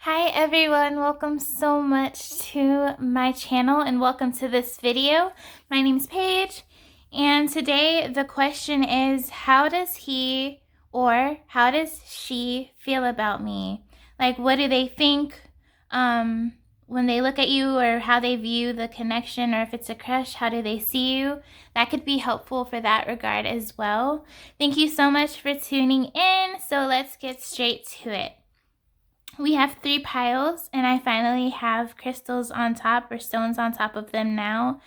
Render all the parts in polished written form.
Hi everyone, welcome so much to my channel and welcome to this video. My name's Paige and today the question is, how does he or how does she feel about me? Like, what do they think when they look at you, or how they view the connection, or if it's a crush, how do they see you? That could be helpful for that regard as well. Thank you so much for tuning in. So let's get straight to it. We have 3 piles, and I finally have crystals on top, or stones on top of them now.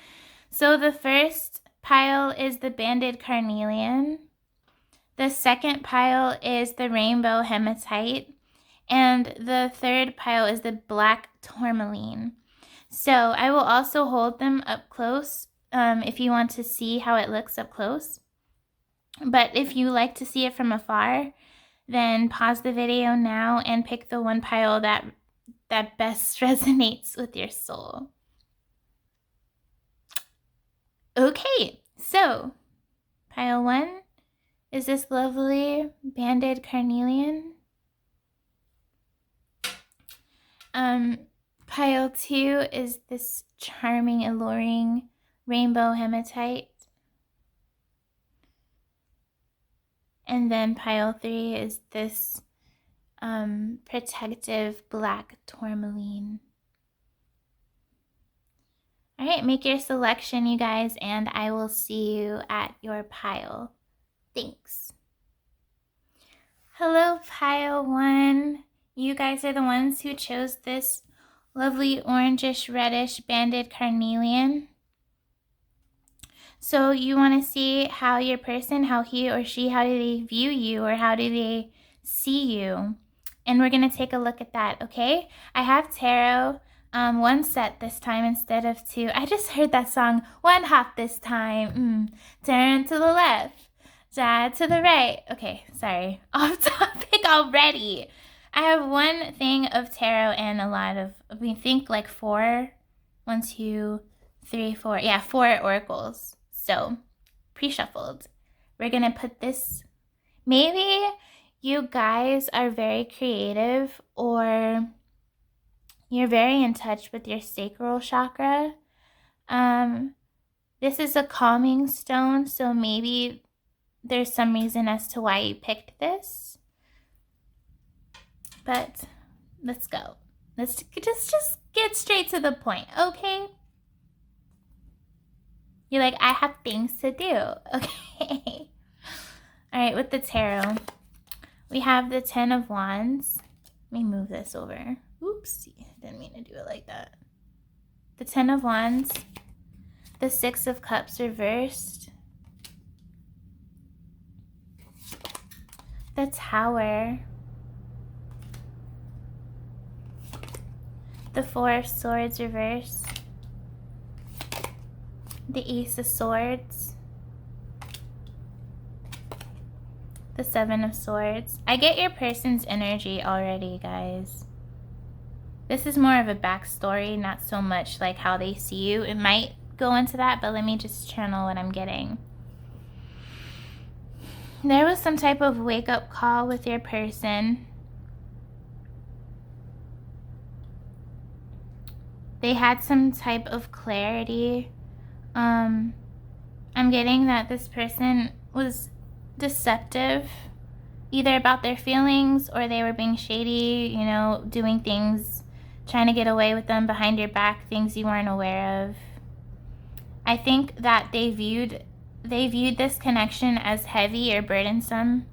So the first pile is the banded carnelian. The second pile is the rainbow hematite. And the third pile is the black tourmaline. So I will also hold them up close if you want to see how it looks up close. But if you like to see it from afar, then pause the video now and pick the one pile that best resonates with your soul. Okay, so pile 1 is this lovely banded carnelian. Pile 2 is this charming, alluring rainbow hematite. And then pile 3 is this protective black tourmaline. All right, make your selection, you guys, and I will see you at your pile. Thanks. Hello, pile 1. You guys are the ones who chose this lovely orangish reddish banded carnelian. So you want to see how your person, how he or she, how do they view you, or how do they see you? And we're going to take a look at that, okay? I have tarot, 1 set this time instead of 2. I just heard that song, one hop this time. Turn to the left, jab to the right. Okay, sorry, off topic already. I have 1 thing of tarot and a lot of, we think like 4, 1, 2, 3, 4. Yeah, 4 oracles. So, pre-shuffled. We're going to put this, maybe you guys are very creative, or you're very in touch with your sacral chakra. This is a calming stone, so maybe there's some reason as to why you picked this. But let's go. Let's just get straight to the point, okay? You're like, I have things to do. Okay. All right, with the tarot, we have the 10 of Wands. Let me move this over. Oopsie, didn't mean to do it like that. The 10 of Wands, the 6 of Cups reversed, the Tower, the 4 of Swords reversed, the Ace of Swords, the 7 of Swords. I get your person's energy already, guys. This is more of a backstory, not so much like how they see you. It might go into that, but let me just channel what I'm getting. There was some type of wake-up call with your person. They had some type of clarity. I'm getting that this person was deceptive, either about their feelings, or they were being shady, you know, doing things, trying to get away with them behind your back, things you weren't aware of. I think that they viewed this connection as heavy or burdensome.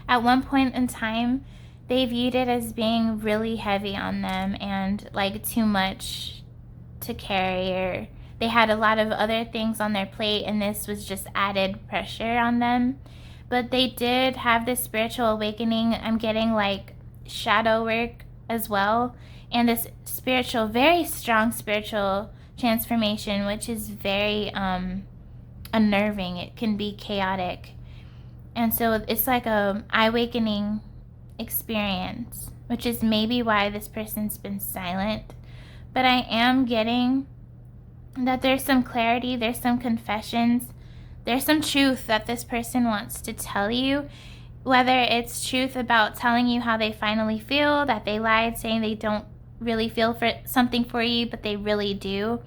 At one point in time, they viewed it as being really heavy on them and like too much to carry, or they had a lot of other things on their plate and this was just added pressure on them. But they did have this spiritual awakening. I'm getting like shadow work as well, and this spiritual, very strong spiritual transformation, which is very unnerving. It can be chaotic, and so it's like a awakening experience, which is maybe why this person's been silent. But I am getting that there's some clarity, there's some confessions, there's some truth that this person wants to tell you, whether it's truth about telling you how they finally feel, that they lied, saying they don't really feel for something for you, but they really do.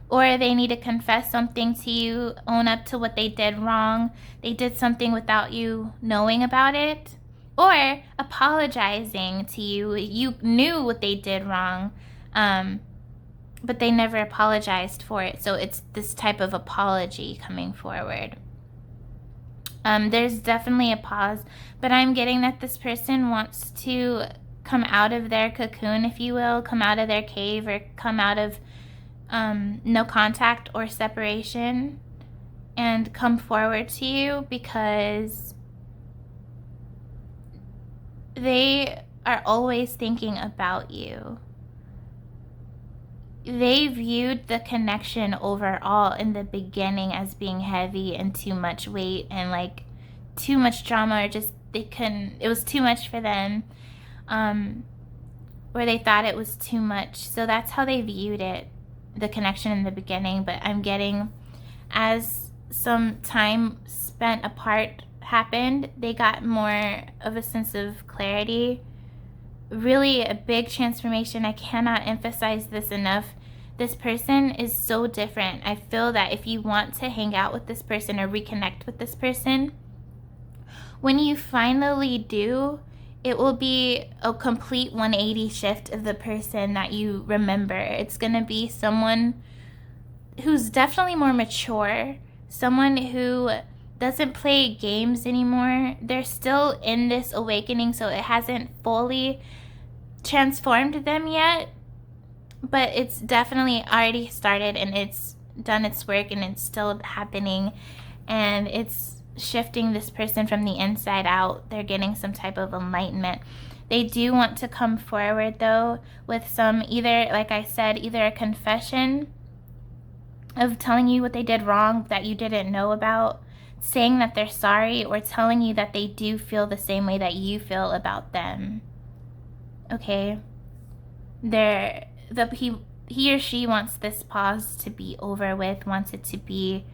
Or they need to confess something to you, own up to what they did wrong. They did something without you knowing about it. Or apologizing to you. You knew what they did wrong, but they never apologized for it. So it's this type of apology coming forward. There's definitely a pause, but I'm getting that this person wants to come out of their cocoon, if you will, come out of their cave, or come out of no contact or separation and come forward to you, because they are always thinking about you. They viewed the connection overall in the beginning as being heavy and too much weight and like too much drama, or just it was too much for them, or they thought it was too much. So that's how they viewed it, the connection in the beginning. But I'm getting, as some time spent apart happened, they got more of a sense of clarity. Really a big transformation. I cannot emphasize this enough. This person is so different. I feel that if you want to hang out with this person or reconnect with this person, when you finally do, it will be a complete 180 shift of the person that you remember. It's going to be someone who's definitely more mature, someone who doesn't play games anymore. They're still in this awakening, so it hasn't fully transformed them yet, but it's definitely already started, and it's done its work, and it's still happening, and it's shifting this person from the inside out. They're getting some type of enlightenment. They do want to come forward though with some, either, like I said, either a confession of telling you what they did wrong that you didn't know about, saying that they're sorry, or telling you that they do feel the same way that you feel about them. Okay? He or she wants this pause to be over with, wants it to be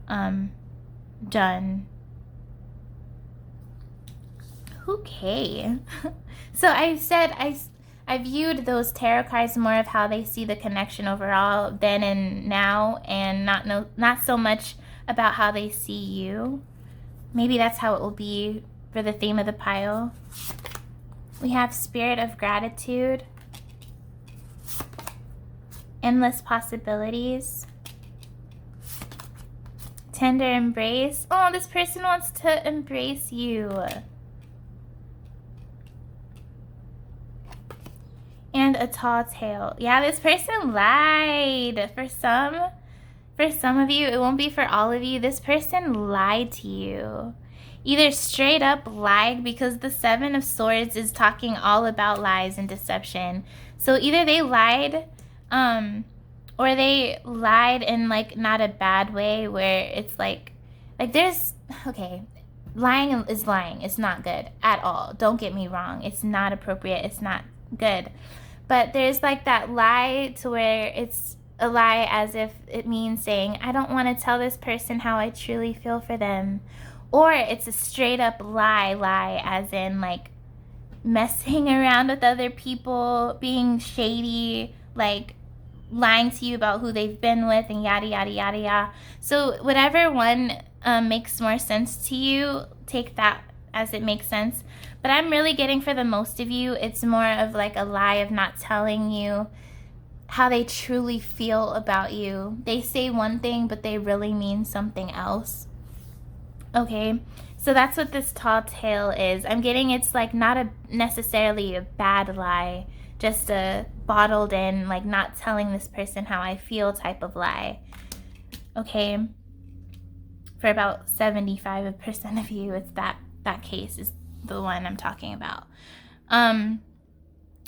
done. Okay. So I said I viewed those tarot cards more of how they see the connection overall then and now, and not so much about how they see you. Maybe that's how it will be for the theme of the pile. We have Spirit of Gratitude, Endless Possibilities, Tender Embrace. Oh, this person wants to embrace you. And a Tall Tale. Yeah, this person lied. For some of you, it won't be for all of you. This person lied to you. Either straight up lied, because the Seven of Swords is talking all about lies and deception. So either they lied, or they lied in like not a bad way, where it's like there's, okay, lying is lying. It's not good at all. Don't get me wrong. It's not appropriate. It's not good. But there's like that lie to where it's a lie as if it means saying, I don't want to tell this person how I truly feel for them. Or it's a straight up lie as in like messing around with other people, being shady, like lying to you about who they've been with, and yada yada yada yada. So whatever one makes more sense to you, take that as it makes sense. But I'm really getting, for the most of you, it's more of like a lie of not telling you how they truly feel about you. They say one thing, but they really mean something else. Okay, so that's what this Tall Tale is. I'm getting it's like not necessarily a bad lie, just a bottled in, like not telling this person how I feel type of lie. Okay, for about 75% of you, it's that case is the one I'm talking about.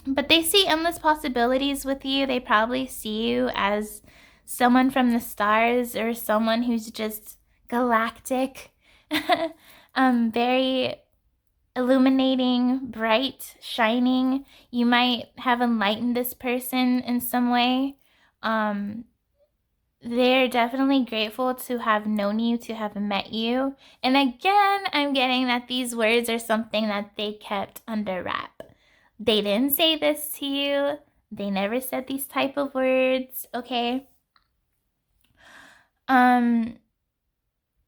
But they see endless possibilities with you. They probably see you as someone from the stars, or someone who's just galactic, very illuminating, bright, shining. You might have enlightened this person in some way. They're definitely grateful to have known you, to have met you. And again, I'm getting that these words are something that they kept under wrap. They didn't say this to you. They never said these type of words, okay?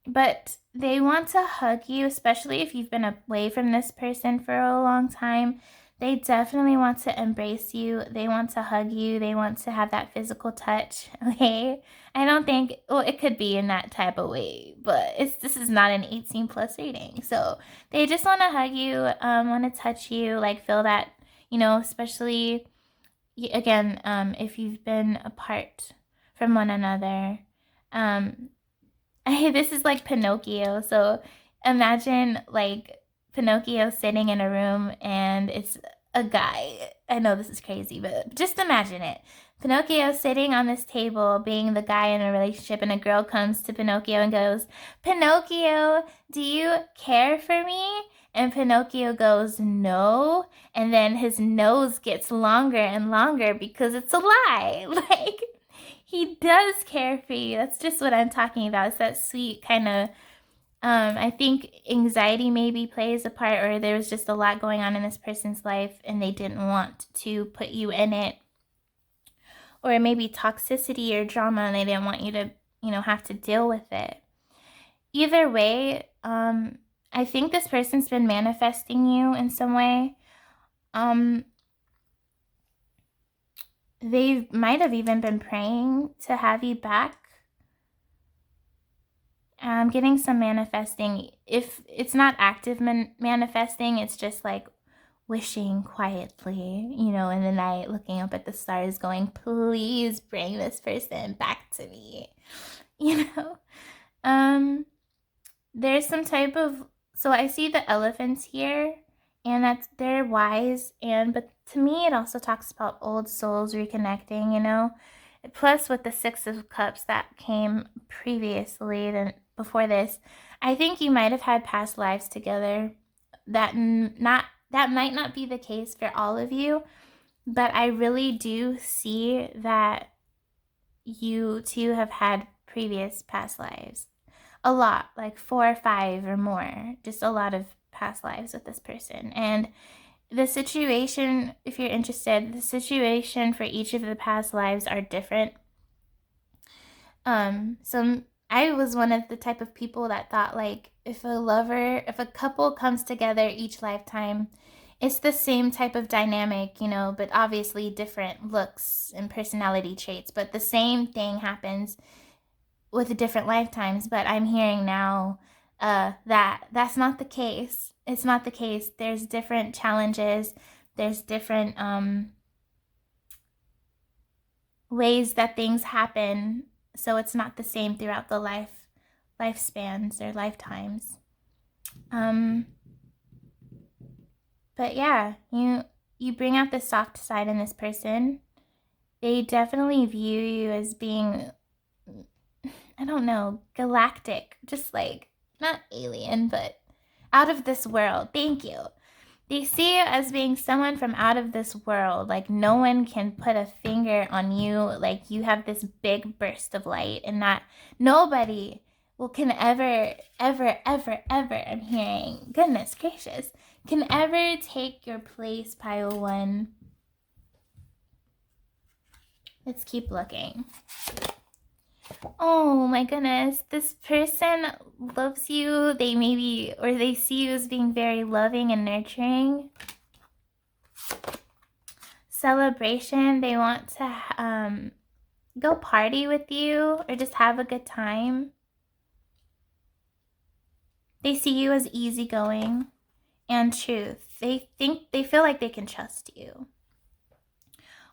But they want to hug you, especially if you've been away from this person for a long time. They definitely want to embrace you. They want to hug you. They want to have that physical touch, okay? I don't think, well, it could be in that type of way, but this is not an 18 plus rating. So they just want to hug you, want to touch you, like feel that, especially, again, if you've been apart from one another. This is like Pinocchio. So imagine like Pinocchio sitting in a room and it's a guy. I know this is crazy, but just imagine it. Pinocchio sitting on this table being the guy in a relationship, and a girl comes to Pinocchio and goes, "Pinocchio, do you care for me?" And Pinocchio goes, "No." And then his nose gets longer and longer because it's a lie. Like, he does care for you. That's just what I'm talking about. It's that sweet kind of, I think anxiety maybe plays a part, or there was just a lot going on in this person's life and they didn't want to put you in it. Or maybe toxicity or drama and they didn't want you to, have to deal with it. Either way, I think this person's been manifesting you in some way. They might have even been praying to have you back. I'm getting some manifesting. If it's not active manifesting, it's just like wishing quietly, in the night, looking up at the stars, going, "Please bring this person back to me." There's some type of, so I see the elephants here, and they're wise, but to me it also talks about old souls reconnecting. Plus with the Six of Cups that came previously, before this, I think you might have had past lives together. That might not be the case for all of you, but I really do see that you two have had previous past lives. A lot, like 4 or 5 or more. Just a lot of past lives with this person. And the situation, if you're interested, the situation for each of the past lives are different. So I was one of the type of people that thought, like, if a couple comes together each lifetime, it's the same type of dynamic, but obviously different looks and personality traits, but the same thing happens with different lifetimes. But I'm hearing now that's not the case. It's not the case. There's different challenges. There's different ways that things happen. So it's not the same throughout the lifespans or lifetimes. But yeah, you bring out the soft side in this person. They definitely view you as being, I don't know, galactic, just like, not alien, but out of this world. Thank you. They see you as being someone from out of this world. Like, no one can put a finger on you. Like, you have this big burst of light, and not nobody can ever, ever, ever, ever, I'm hearing, goodness gracious, can ever take your place, Pile 1. Let's keep looking. Oh my goodness, this person loves you. They see you as being very loving and nurturing. Celebration, they want to go party with you or just have a good time. They see you as easygoing and truth. They feel like they can trust you.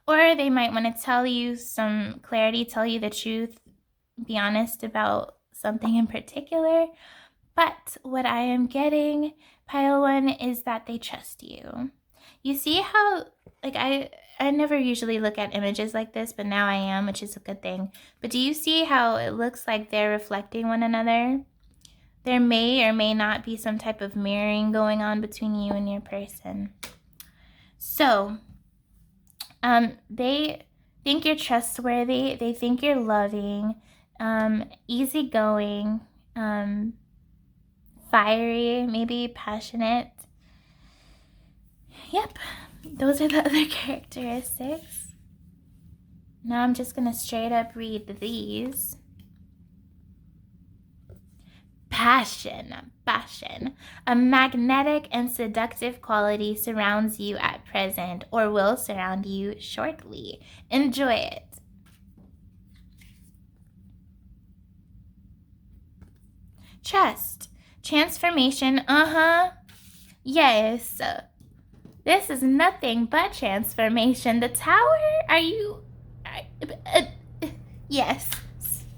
Or they might want to tell you some clarity, tell you the truth, be honest about something in particular. But what I am getting, Pile 1, is that they trust you. You see how, like, I never usually look at images like this, but now I am, which is a good thing. But do you see how it looks like they're reflecting one another? There may or may not be some type of mirroring going on between you and your person. So, they think you're trustworthy. They think you're loving, easygoing, fiery, maybe passionate. Yep, those are the other characteristics. Now I'm just going to straight up read these. Passion. A magnetic and seductive quality surrounds you at present or will surround you shortly. Enjoy it. Trust. Transformation. Yes. This is nothing but transformation. The tower? Are you... yes.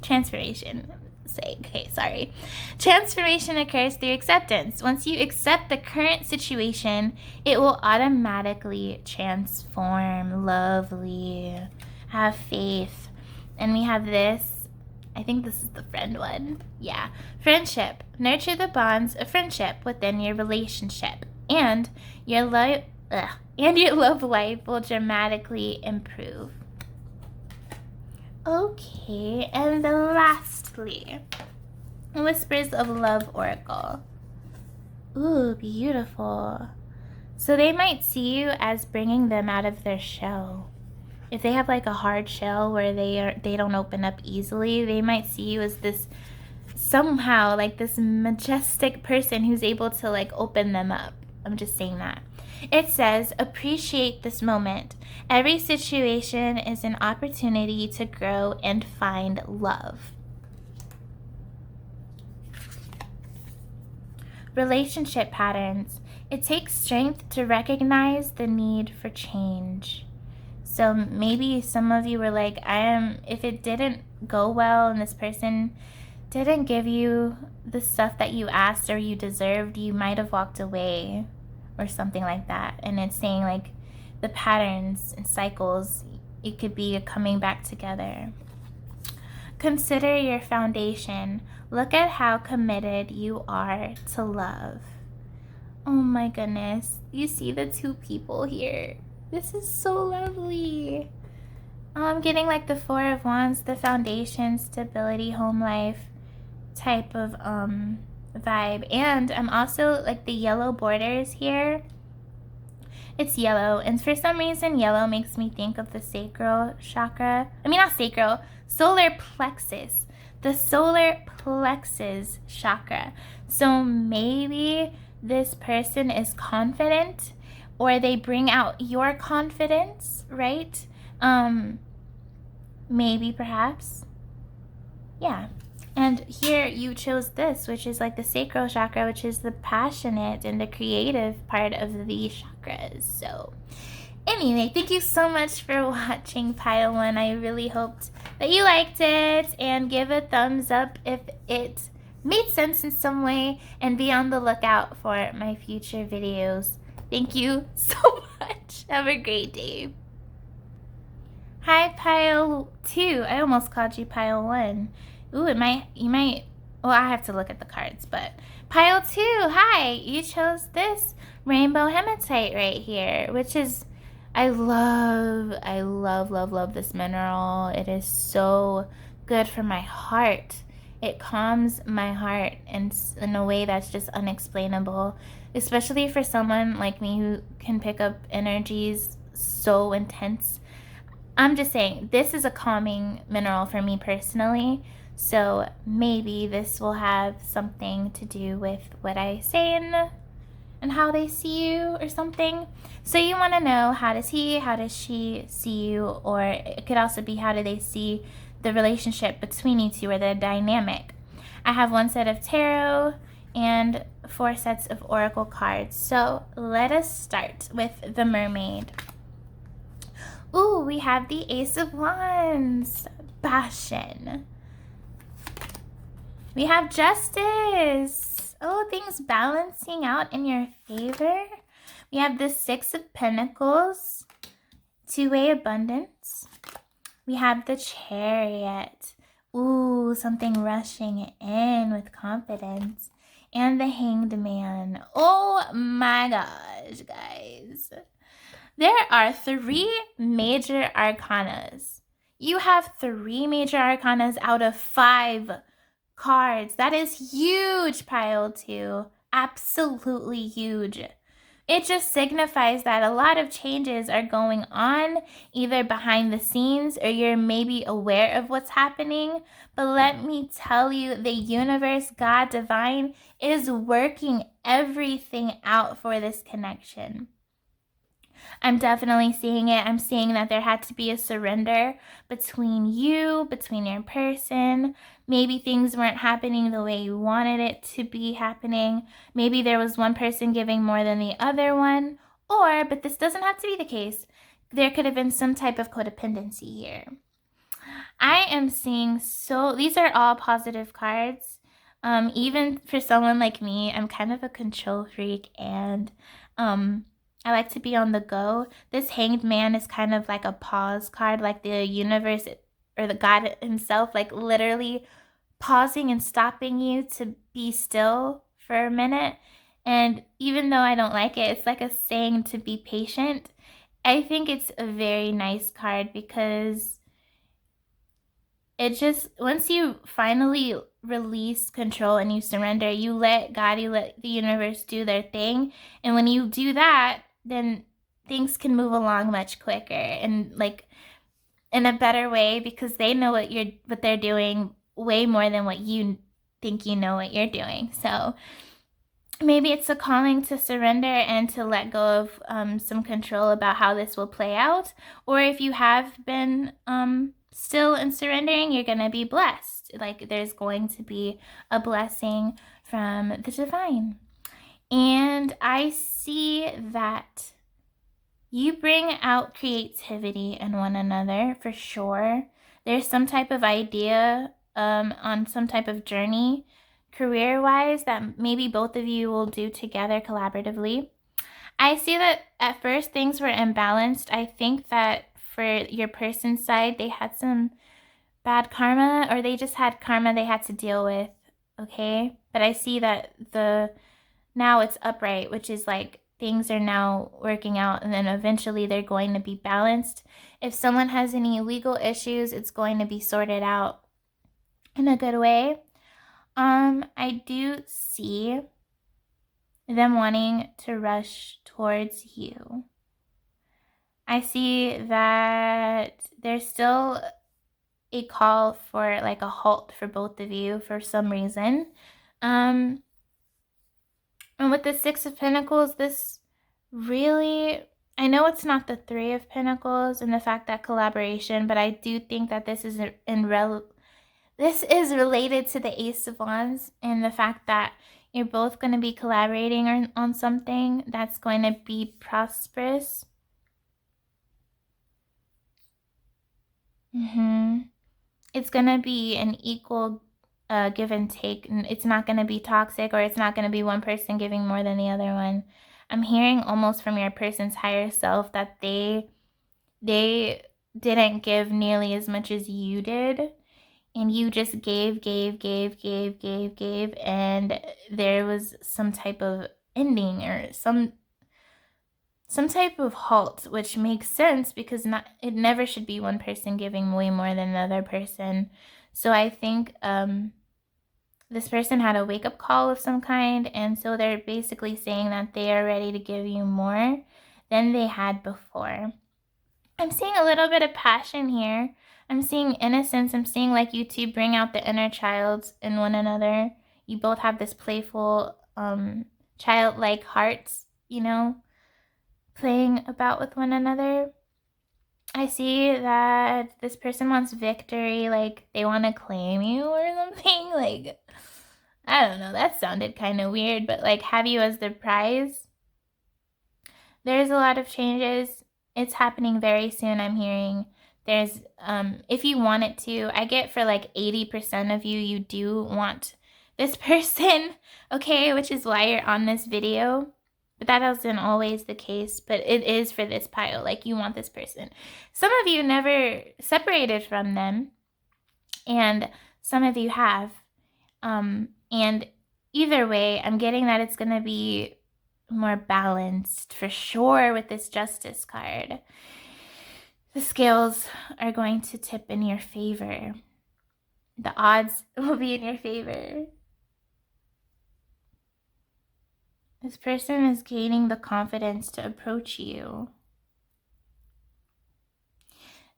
Transformation. Okay, sorry. Transformation occurs through acceptance. Once you accept the current situation, it will automatically transform. Lovely. Have faith. And we have this. I think this is the friend one. Yeah. Friendship. Nurture the bonds of friendship within your relationship. And your love life will dramatically improve. Okay, and lastly, Whispers of Love Oracle. Ooh, beautiful. So they might see you as bringing them out of their shell. If they have like a hard shell where they don't open up easily, they might see you as this somehow like this majestic person who's able to like open them up. I'm just saying that. It says, appreciate this moment. Every situation is an opportunity to grow and find love. Relationship patterns. It takes strength to recognize the need for change. So maybe some of you were like, if it didn't go well and this person didn't give you the stuff that you asked or you deserved, you might have walked away or something like that. And it's saying like the patterns and cycles, it could be a coming back together. Consider your foundation. Look at how committed you are to love. Oh my goodness. You see the two people here. This is so lovely. I'm getting like the Four of Wands, the foundation, stability, home life type of vibe. And I'm also like the yellow borders here. It's yellow, and for some reason yellow makes me think of the sacral chakra. I mean, not sacral, solar plexus. The solar plexus chakra. So maybe this person is confident, or they bring out your confidence, right? Maybe, perhaps. Yeah. And here you chose this, which is like the sacral chakra, which is the passionate and the creative part of the chakras. So anyway, thank you so much for watching Pile 1. I really hoped that you liked it, and give a thumbs up if it made sense in some way, and be on the lookout for my future videos. Thank you so much. Have a great day. Hi, Pile 2. I almost called you Pile 1. Ooh, well, I have to look at the cards, but Pile 2, hi, you chose this rainbow hematite right here, which is, I love this mineral. It is so good for my heart. It calms my heart in a way that's just unexplainable, especially for someone like me who can pick up energies so intense. I'm just saying, this is a calming mineral for me personally. So maybe this will have something to do with what I say and how they see you or something. So you want to know, how does he, how does she see you? Or it could also be, how do they see the relationship between you two, or the dynamic. I have one set of tarot and 4 sets of oracle cards. So let us start with the mermaid. Ooh, we have the Ace of Wands. Passion. We have Justice. Oh, things balancing out in your favor. We have the 6 of Pentacles. Two-way abundance. We have the Chariot. Ooh, something rushing in with confidence. And the Hanged Man. Oh my gosh, guys. There are 3 major arcanas. You have 3 major arcanas out of 5 cards. That is huge, Pile 2. Absolutely huge. It just signifies that a lot of changes are going on either behind the scenes or you're maybe aware of what's happening. But let me tell you, the universe, God, divine, is working everything out for this connection. I'm definitely seeing it. I'm seeing that there had to be a surrender between you, between your person. Maybe things weren't happening the way you wanted it to be happening. Maybe there was one person giving more than the other one. Or, but this doesn't have to be the case, there could have been some type of codependency here. I am seeing these are all positive cards. Even for someone like me, I'm kind of a control freak and I like to be on the go. This Hanged Man is kind of like a pause card, like the universe or the God himself, like literally pausing and stopping you to be still for a minute. And even though I don't like it, it's like a saying to be patient. I think it's a very nice card because it just, once you finally release control and you surrender, you let God, you let the universe do their thing. And when you do that, then things can move along much quicker and like in a better way because they know what they're doing way more than what you think you know what you're doing. So maybe it's a calling to surrender and to let go of some control about how this will play out. Or if you have been still in surrendering, you're going to be blessed. Like there's going to be a blessing from the divine. And I see that you bring out creativity in one another for sure. There's some type of idea on some type of journey career-wise that maybe both of you will do together collaboratively. I see that at first things were imbalanced. I think that for your person's side, they had some bad karma or they just had karma they had to deal with, okay? But I see that now it's upright, which is like things are now working out and then eventually they're going to be balanced. If someone has any legal issues, it's going to be sorted out in a good way. I do see them wanting to rush towards you. I see that there's still a call for like a halt for both of you for some reason. And with the Six of Pentacles, this really, I know it's not the Three of Pentacles and the fact that collaboration, but I do think that this is this is related to the Ace of Wands and the fact that you're both going to be collaborating on something that's going to be prosperous. It's going to be an equal give and take. It's not going to be toxic or it's not going to be one person giving more than the other one. I'm hearing almost from your person's higher self that they didn't give nearly as much as you did. And you just gave, and there was some type of ending or some type of halt, which makes sense because it never should be one person giving way more than another person. So I think this person had a wake-up call of some kind, and so they're basically saying that they are ready to give you more than they had before. I'm seeing a little bit of passion here. I'm seeing innocence. I'm seeing like you two bring out the inner child in one another. You both have this playful, childlike hearts, playing about with one another. I see that this person wants victory, like they want to claim you or something. Like, I don't know, that sounded kind of weird, but like have you as the prize. There's a lot of changes. It's happening very soon, I'm hearing. There's, if you want it to, I get for like 80% of you, you do want this person, okay? Which is why you're on this video. But that isn't always the case, but it is for this pile. Like, you want this person. Some of you never separated from them, and some of you have. And either way, I'm getting that it's going to be more balanced for sure with this Justice card. The scales are going to tip in your favor. The odds will be in your favor. This person is gaining the confidence to approach you.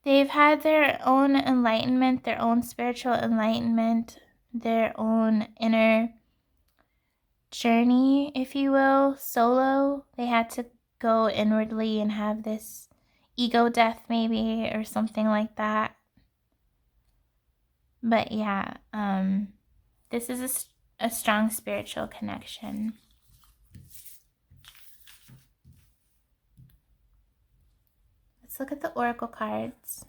They've had their own enlightenment, their own spiritual enlightenment, their own inner journey, if you will, solo. They had to go inwardly and have this ego death maybe, or something like that. But yeah, this is a strong spiritual connection. Let's look at the oracle cards.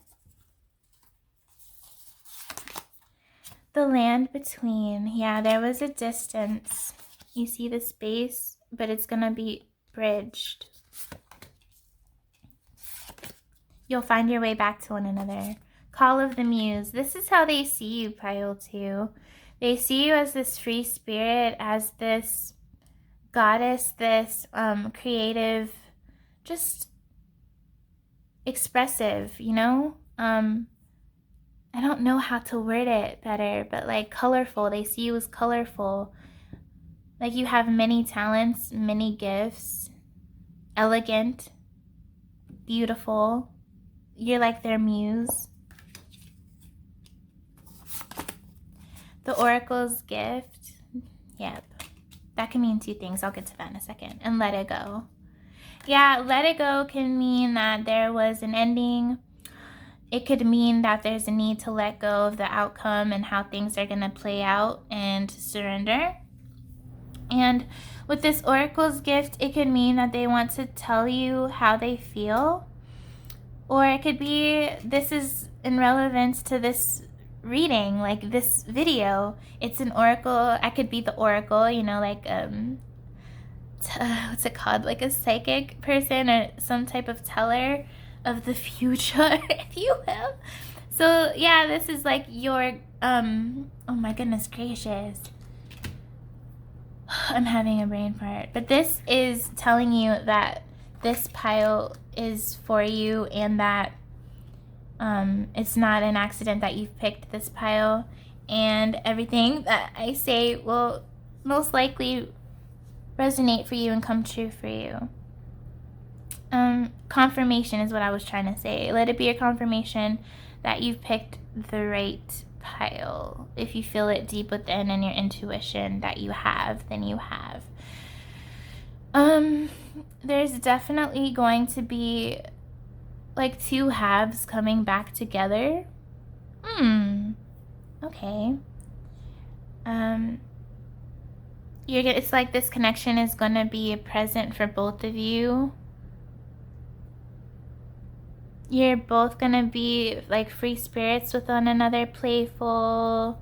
The land between. Yeah, there was a distance. You see the space, but it's going to be bridged. You'll find your way back to one another. Call of the Muse. This is how they see you, Pile 2. They see you as this free spirit, as this goddess, this creative, just expressive, you know? I don't know how to word it better, but like colorful. They see you as colorful. Like you have many talents, many gifts, elegant, beautiful. You're like their muse. The Oracle's gift. Yep. That can mean two things. I'll get to that in a second. And let it go. Yeah, let it go can mean that there was an ending. It could mean that there's a need to let go of the outcome and how things are going to play out and surrender. And with this Oracle's gift, it could mean that they want to tell you how they feel. Or it could be, this is in relevance to this reading, like this video. It's an oracle. I could be the oracle, you know, like, what's it called? Like a psychic person or some type of teller of the future, if you will. So yeah, this is like your, oh my goodness gracious. I'm having a brain fart. But this is telling you that this pile is for you and that it's not an accident that you've picked this pile, and everything that I say will most likely resonate for you and come true for you. Confirmation is what I was trying to say. Let it be a confirmation that you've picked the right pile. If you feel it deep within in your intuition that you have, then you have. There's definitely going to be like two halves coming back together. Okay. It's like this connection is going to be a present for both of you. You're both going to be like free spirits with one another, playful.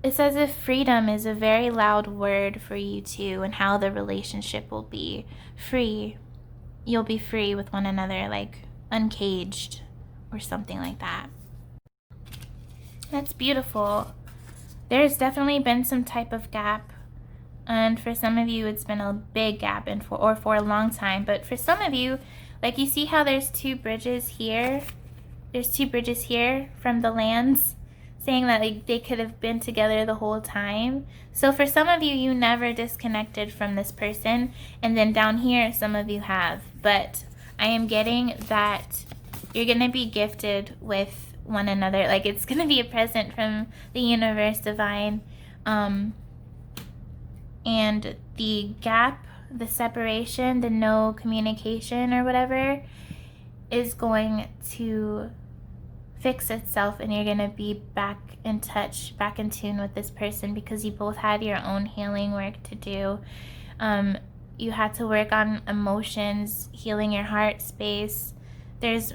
It's as if freedom is a very loud word for you two, and how the relationship will be free. You'll be free with one another, like uncaged or something like that. That's beautiful. There's definitely been some type of gap. And for some of you, it's been a big gap or for a long time. But for some of you, like you see how there's two bridges here? There's two bridges here from the lands, saying that like they could have been together the whole time. So for some of you, you never disconnected from this person. And then down here, some of you have. But I am getting that you're going to be gifted with one another. Like it's going to be a present from the universe, divine. And the gap, the separation, the no communication or whatever is going to fix itself, and you're going to be back in touch, back in tune with this person, because you both had your own healing work to do. You had to work on emotions, healing your heart space. There's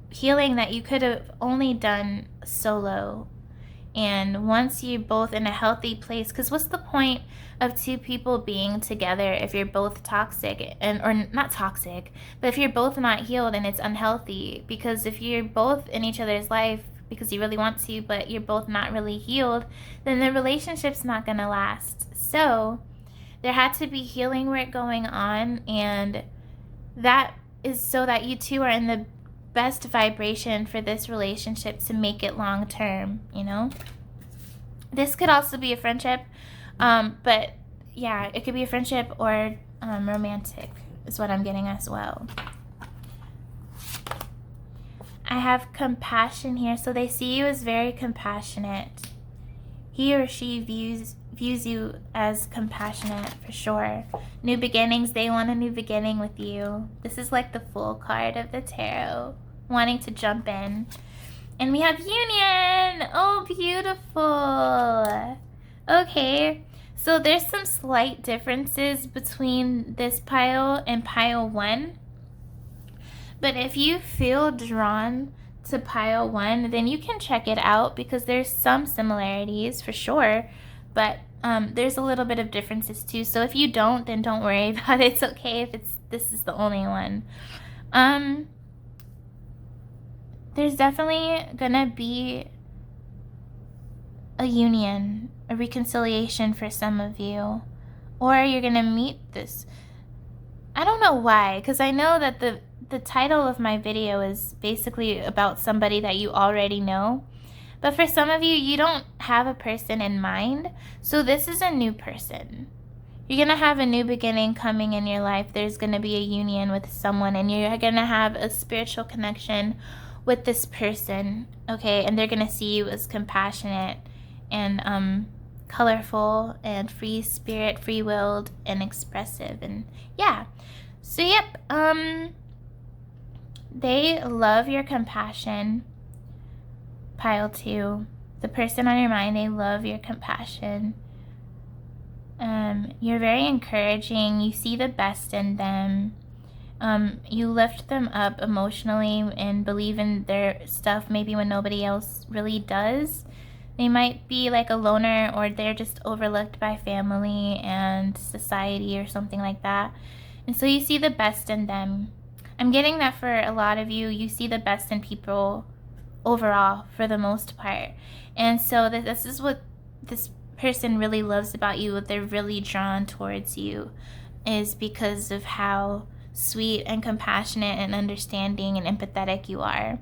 healing that you could have only done solo. And once you're both in a healthy place, because what's the point of two people being together if you're both toxic, or not toxic, but if you're both not healed and it's unhealthy? Because if you're both in each other's life because you really want to, but you're both not really healed, then the relationship's not going to last. So there had to be healing work going on, and that is so that you two are in the best vibration for this relationship to make it long term, you know? This could also be a friendship, but yeah, it could be a friendship or romantic is what I'm getting as well. I have compassion here. So they see you as very compassionate. He or she views you as compassionate for sure. New beginnings. They want a new beginning with you. This is like the Fool card of the tarot, wanting to jump in. And we have union. Oh, beautiful. Okay. So there's some slight differences between this pile and pile 1. But if you feel drawn to pile 1, then you can check it out because there's some similarities for sure, but there's a little bit of differences too. So if you don't, then don't worry about it. It's okay if this is the only one. There's definitely gonna be a union, a reconciliation for some of you, or you're gonna meet this. I don't know why, because I know that the title of my video is basically about somebody that you already know. But for some of you, you don't have a person in mind. So this is a new person. You're going to have a new beginning coming in your life. There's going to be a union with someone, and you're going to have a spiritual connection with this person, okay? And they're going to see you as compassionate and colorful and free spirit, free-willed and expressive. And yeah. So yep, they love your compassion. Pile 2, the person on your mind, they love your compassion. You're very encouraging. You see the best in them. You lift them up emotionally and believe in their stuff maybe when nobody else really does. They might be like a loner, or they're just overlooked by family and society or something like that. And so you see the best in them. I'm getting that for a lot of you, you see the best in people overall for the most part. And so this is what this person really loves about you, what they're really drawn towards you, is because of how sweet and compassionate and understanding and empathetic you are.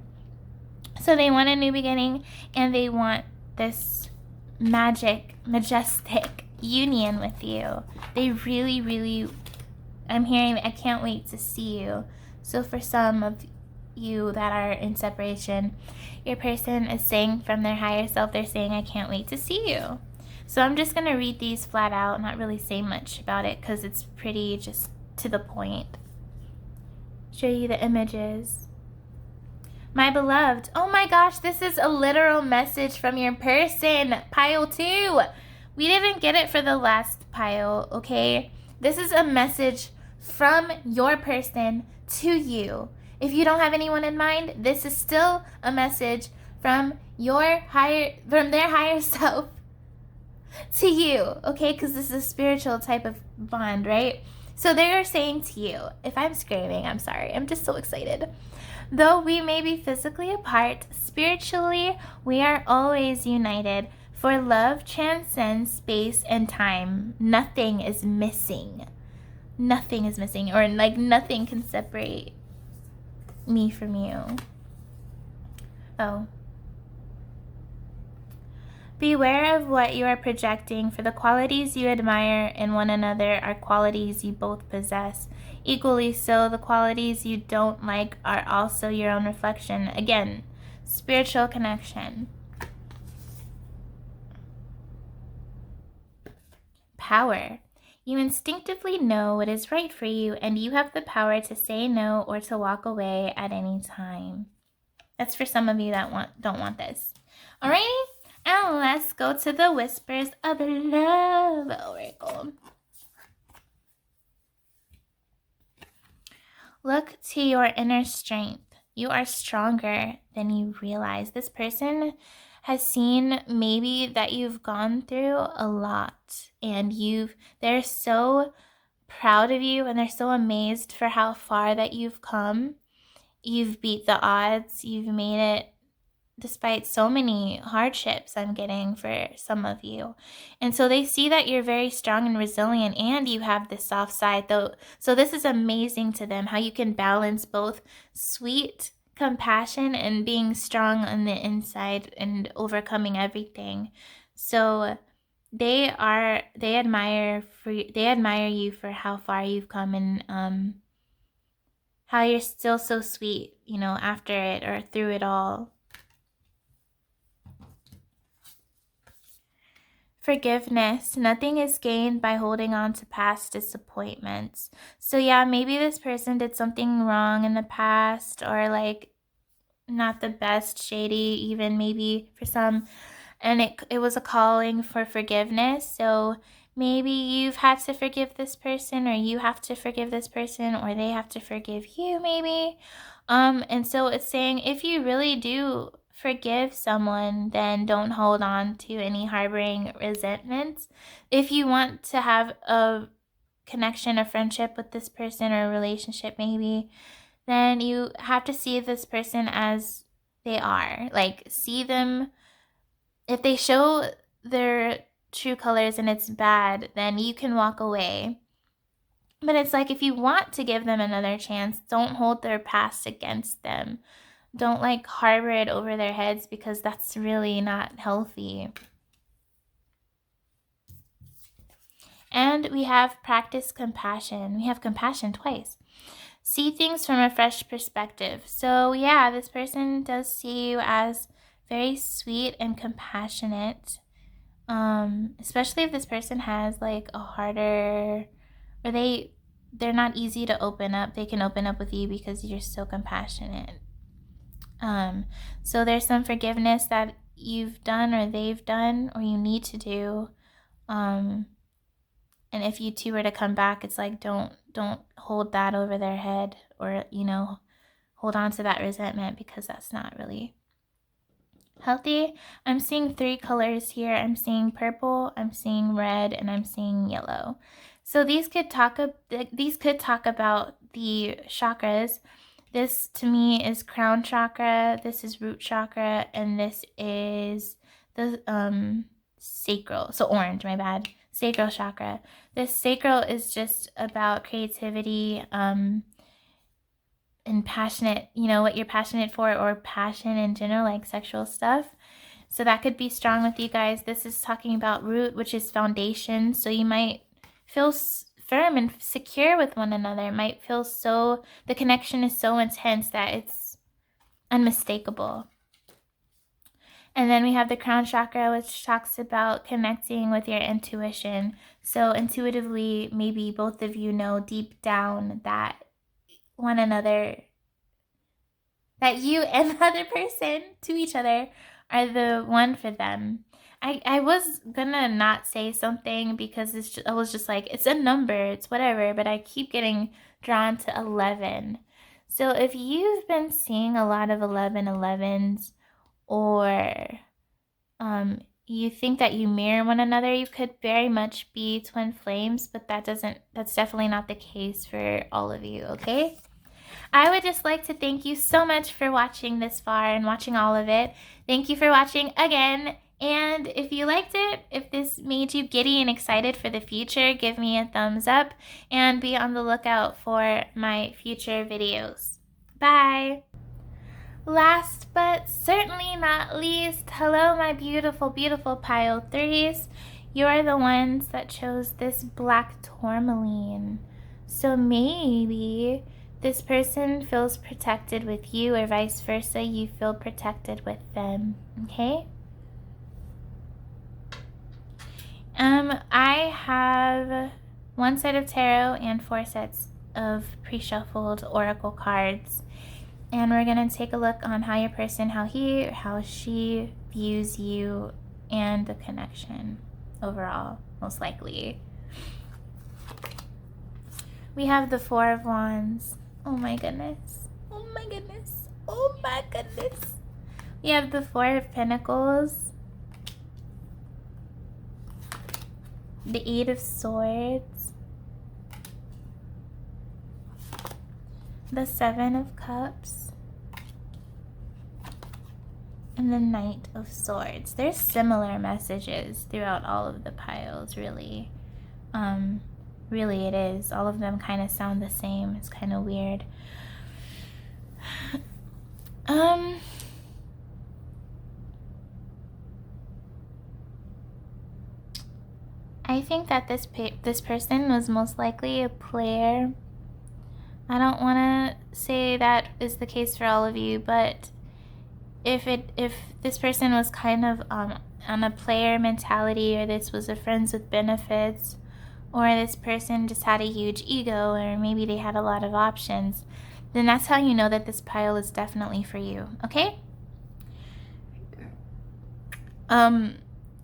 So they want a new beginning, and they want this majestic union with you. They really, really, I'm hearing, I can't wait to see you. So for some of you that are in separation, your person is saying from their higher self, they're saying, I can't wait to see you. So I'm just going to read these flat out, not really say much about it because it's pretty just to the point. Show you the images. My beloved, oh my gosh, this is a literal message from your person, pile 2. We didn't get it for the last pile, okay? This is a message from your person to you. If you don't have anyone in mind, this is still a message from their higher self to you, okay? Because this is a spiritual type of bond, right? So they are saying to you, if I'm screaming, I'm sorry. I'm just so excited. Though we may be physically apart, spiritually, we are always united. For love transcends space and time. Nothing is missing. Nothing is missing, or like nothing can separate me from you. Oh. Beware of what you are projecting, for the qualities you admire in one another are qualities you both possess. Equally so, the qualities you don't like are also your own reflection. Again, spiritual connection. Power. You instinctively know what is right for you, and you have the power to say no or to walk away at any time. That's for some of you that don't want this. Alrighty? And let's go to the whispers of love oracle. Look to your inner strength. You are stronger than you realize. This person has seen maybe that you've gone through a lot, and they're so proud of you, and they're so amazed for how far that you've come. You've beat the odds. You've made it despite so many hardships I'm getting for some of you. And so they see that you're very strong and resilient, and you have this soft side though. So this is amazing to them, how you can balance both sweet compassion and being strong on the inside and overcoming everything. So they admire you for how far you've come, and how you're still so sweet, after it or through it all. Forgiveness. Nothing is gained by holding on to past disappointments. So yeah, maybe this person did something wrong in the past, or like not the best, shady even maybe for some, and it was a calling for forgiveness. So maybe you've had to forgive this person, or you have to forgive this person, or they have to forgive you maybe. And so it's saying, if you really do forgive someone, then don't hold on to any harboring resentments. If you want to have a connection, a friendship with this person, or a relationship maybe, then you have to see this person as they are. Like, see them. If they show their true colors and it's bad, then you can walk away. But it's like, if you want to give them another chance, don't hold their past against them. Don't like harbor it over their heads, because that's really not healthy. And we have practice compassion. We have compassion twice. See things from a fresh perspective. So yeah, this person does see you as very sweet and compassionate. Especially if this person has like a harder, or they're not easy to open up. They can open up with you because you're so compassionate. So there's some forgiveness that you've done, or they've done, or you need to do. And if you two were to come back, it's like, don't hold that over their head, or hold on to that resentment, because that's not really healthy. I'm seeing 3 colors here. I'm seeing purple, I'm seeing red, and I'm seeing yellow. So these could talk about the chakras. This to me is crown chakra, this is root chakra, and this is the sacral. So orange, my bad. Sacral chakra. This sacral is just about creativity, and passionate, what you're passionate for, or passion in general, like sexual stuff. So that could be strong with you guys. This is talking about root, which is foundation. So you might feel firm and secure with one another. It might feel the connection is so intense that it's unmistakable. And then we have the crown chakra, which talks about connecting with your intuition. So intuitively, maybe both of you know deep down that one another, that you and the other person to each other are the one for them. I was gonna not say something, because I was just like, it's a number, it's whatever, but I keep getting drawn to 11. So if you've been seeing a lot of 11s, or you think that you mirror one another, you could very much be twin flames, but that's definitely not the case for all of you, okay? I would just like to thank you so much for watching this far and watching all of it. Thank you for watching again. And if you liked it, if this made you giddy and excited for the future, give me a thumbs up and be on the lookout for my future videos. Bye! Last but certainly not least, hello my beautiful, beautiful pile 3s. You're the ones that chose this black tourmaline. So maybe this person feels protected with you, or vice versa, you feel protected with them, okay? I have 1 set of tarot and 4 sets of pre-shuffled oracle cards. And we're going to take a look on how your person, how he or how she views you and the connection overall, most likely. We have the 4 of Wands. Oh my goodness. Oh my goodness. Oh my goodness. We have the 4 of Pentacles. The 8 of Swords. The 7 of Cups. And the Knight of Swords. There's similar messages throughout all of the piles, really. Really it is. All of them kind of sound the same. It's kind of weird. I think that this person was most likely a player. I don't want to say that is the case for all of you, but if this person was kind of on a player mentality, or this was a friends with benefits, or this person just had a huge ego, or maybe they had a lot of options, then that's how you know that this pile is definitely for you, okay?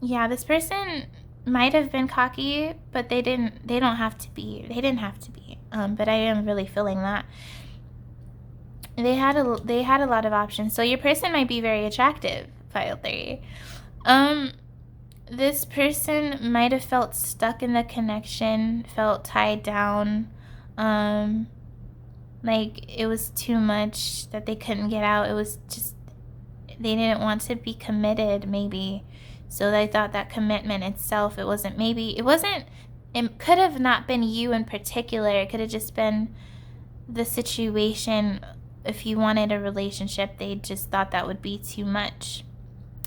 Yeah, this person might have been cocky, but they don't have to be. They didn't have to be. But I am really feeling that. They had a lot of options. So your person might be very attractive, file 3. This person might have felt stuck in the connection, felt tied down, like it was too much that they couldn't get out. It was just, they didn't want to be committed, maybe. So they thought that commitment itself, it could have not been you in particular. It could have just been the situation. If you wanted a relationship, they just thought that would be too much.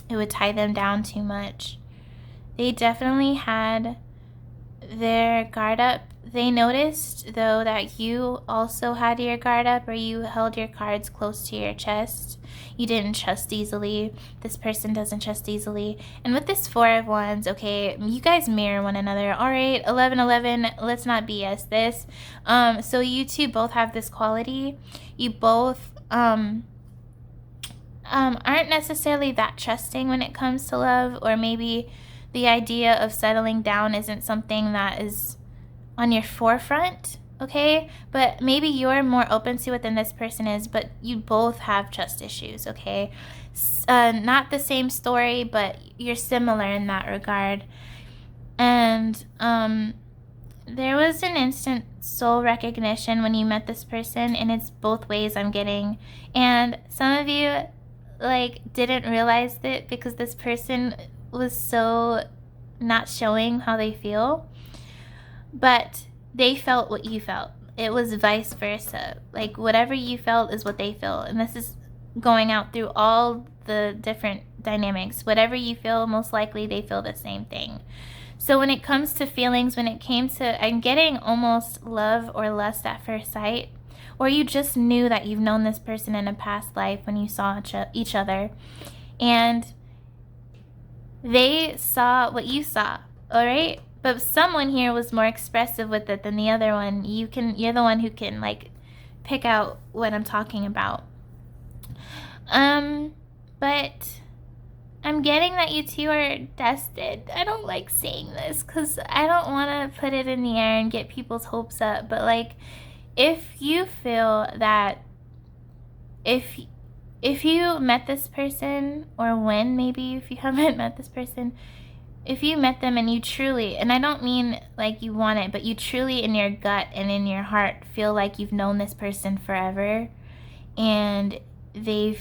It would tie them down too much. They definitely had their guard up. They noticed, though, that you also had your guard up, or you held your cards close to your chest. You didn't trust easily. This person doesn't trust easily. And with this 4 of Wands, okay, you guys mirror one another. All right, 11, let's not BS this. So you two both have this quality. You both aren't necessarily that trusting when it comes to love, or maybe the idea of settling down isn't something that is on your forefront, okay? But maybe you're more open to it than this person is, but you both have trust issues, okay? Not the same story, but you're similar in that regard. And there was an instant soul recognition when you met this person, and it's both ways I'm getting. And some of you, didn't realize it because this person was so not showing how they feel, but they felt what you felt. It was vice versa. Like, whatever you felt is what they feel. And this is going out through all the different dynamics. Whatever you feel, most likely they feel the same thing. So when it comes to feelings, I'm getting almost love or lust at first sight, or you just knew that you've known this person in a past life when you saw each other, and they saw what you saw, all right? But someone here was more expressive with it than the other one. You're the one who can pick out what I'm talking about. But I'm getting that you two are destined. I don't like saying this because I don't want to put it in the air and get people's hopes up. But if you feel that if you met this person, or when maybe if you haven't met this person, if you met them and you truly, and I don't mean you want it, but you truly in your gut and in your heart feel like you've known this person forever, and they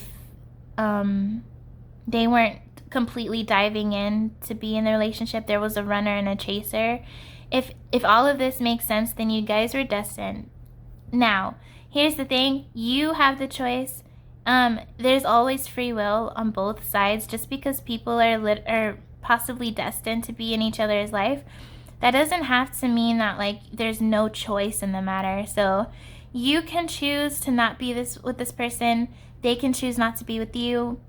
weren't completely diving in to be in the relationship. There was a runner and a chaser. If all of this makes sense, then you guys were destined. Now, here's the thing. You have the choice. There's always free will on both sides. Just because people are possibly destined to be in each other's life, that doesn't have to mean that there's no choice in the matter. So you can choose to not be with this person. They can choose not to be with you.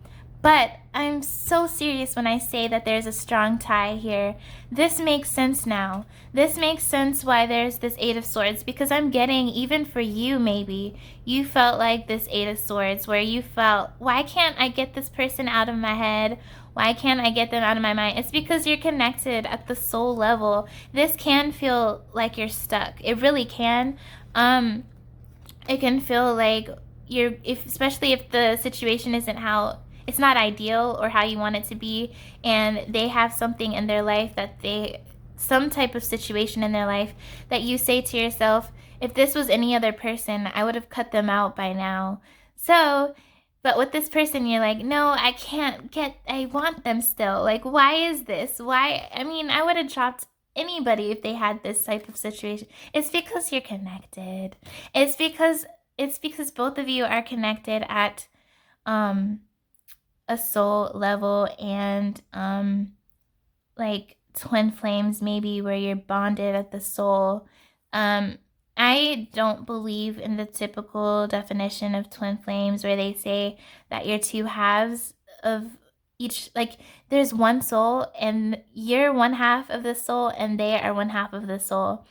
But I'm so serious when I say that there's a strong tie here. This makes sense now. This makes sense why there's this 8 of Swords, because I'm getting, even for you maybe, you felt like this 8 of Swords where you felt, why can't I get this person out of my head? Why can't I get them out of my mind? It's because you're connected at the soul level. This can feel like you're stuck. It really can. It can feel like especially if the situation isn't it's not ideal or how you want it to be, and they have something in their life some type of situation in their life that you say to yourself, if this was any other person, I would have cut them out by now. So, but with this person, you're like, no, I want them still. Why is this? Why? I mean, I would have dropped anybody if they had this type of situation. It's because you're connected. It's because both of you are connected at, a soul level, and twin flames, maybe where you're bonded at the soul. I don't believe in the typical definition of twin flames where they say that you're two halves of each, like there's one soul and you're one half of the soul and they are one half of the soul.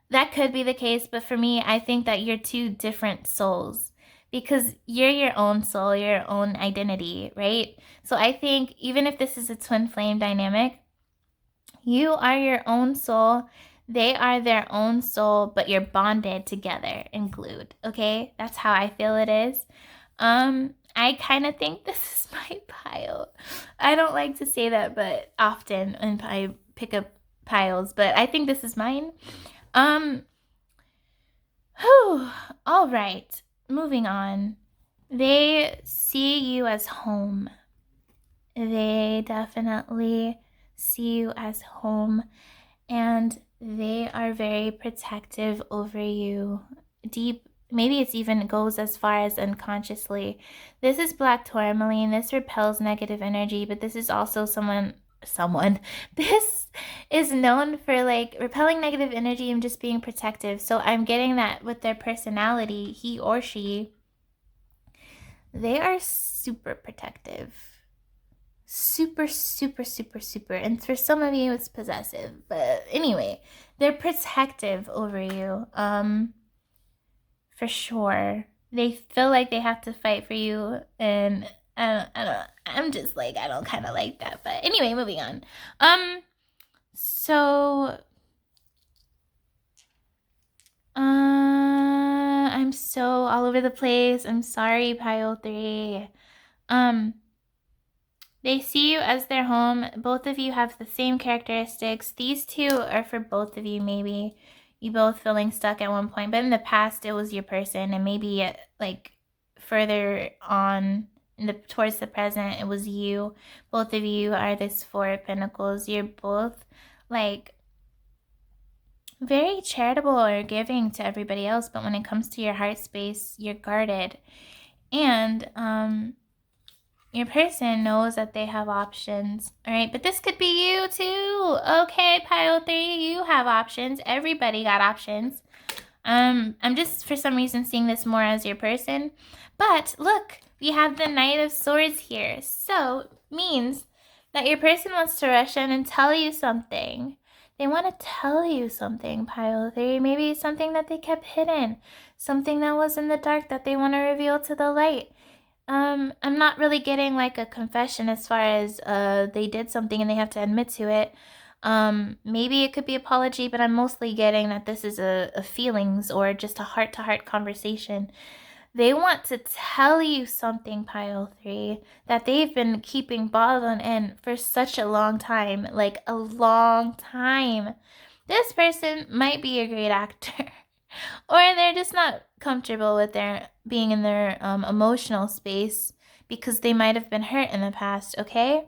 That could be the case, but for me, I think that you're two different souls because you're your own soul, your own identity, right? So I think even if this is a twin flame dynamic, you are your own soul. They are their own soul, but you're bonded together and glued. Okay? That's how I feel it is. I kind of think this is my pile. I don't like to say that, but often when I pick up piles, but I think this is mine. All right. Moving on. They see you as home. They definitely see you as home, and they are very protective over you. Deep, maybe it's even goes as far as unconsciously. This is black tourmaline. This repels negative energy, but this is also someone this is known for like repelling negative energy and just being protective. So I'm getting that with their personality, he or she, they are super protective. Super, super, super, super. And for some of you, it's possessive. But anyway, they're protective over you. For sure. They feel like they have to fight for you. And I'm just like, I don't kind of like that. But anyway, moving on. So, I'm so all over the place. I'm sorry, pile 3. They see you as their home. Both of you have the same characteristics. These two are for both of you, maybe. You both feeling stuck at one point. But in the past, it was your person. And maybe like further on towards the present, it was you. Both of you are this 4 of Pentacles. You're both like very charitable or giving to everybody else. But when it comes to your heart space, you're guarded. And your person knows that they have options, all right? But this could be you too. Okay, pile 3, you have options. Everybody got options. I'm just for some reason seeing this more as your person. But look, we have the Knight of Swords here. So means that your person wants to rush in and tell you something. They want to tell you something, pile 3. Maybe something that they kept hidden. Something that was in the dark that they want to reveal to the light. I'm not really getting like a confession as far as they did something and they have to admit to it. Maybe it could be apology, but I'm mostly getting that this is a feelings or just a heart-to-heart conversation. They want to tell you something, pile 3, that they've been keeping bottled in for such a long time, like a long time. This person might be a great actor. Or they're just not comfortable with their being in their emotional space because they might have been hurt in the past, okay?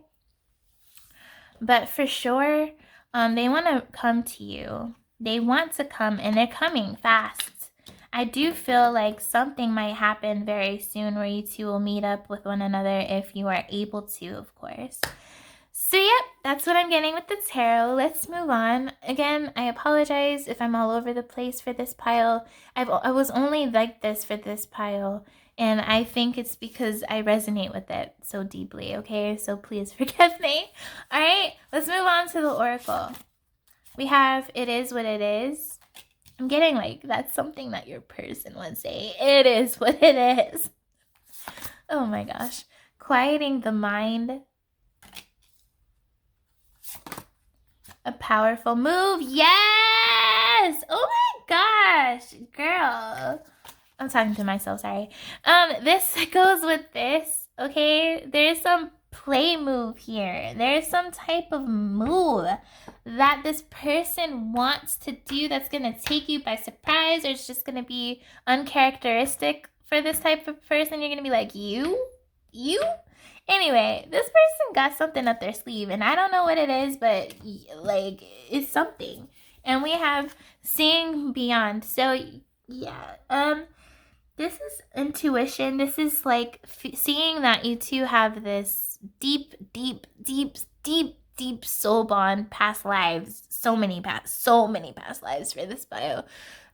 But for sure, they want to come to you. They want to come, and they're coming fast. I do feel like something might happen very soon where you two will meet up with one another if you are able to, of course. So yep, that's what I'm getting with the tarot. Let's move on. Again, I apologize if I'm all over the place for this pile. I was only like this for this pile, and I think it's because I resonate with it so deeply, okay? So please forgive me. All right, let's move on to the oracle. We have It Is What It Is. I'm getting like that's something that your person would say. It is what it is. Oh my gosh. Quieting the mind. A powerful move. Yes! Oh my gosh, girl. I'm talking to myself, sorry. This goes with this, okay? There's some play move here. There's some type of move that this person wants to do that's going to take you by surprise, or it's just going to be uncharacteristic for this type of person. You're going to be like, you? Anyway, this person got something up their sleeve, and I don't know what it is, but like it's something. And we have Seeing Beyond. So yeah, this is intuition. This is like seeing that you two have this deep deep soul bond, past lives, so many past lives for this bio.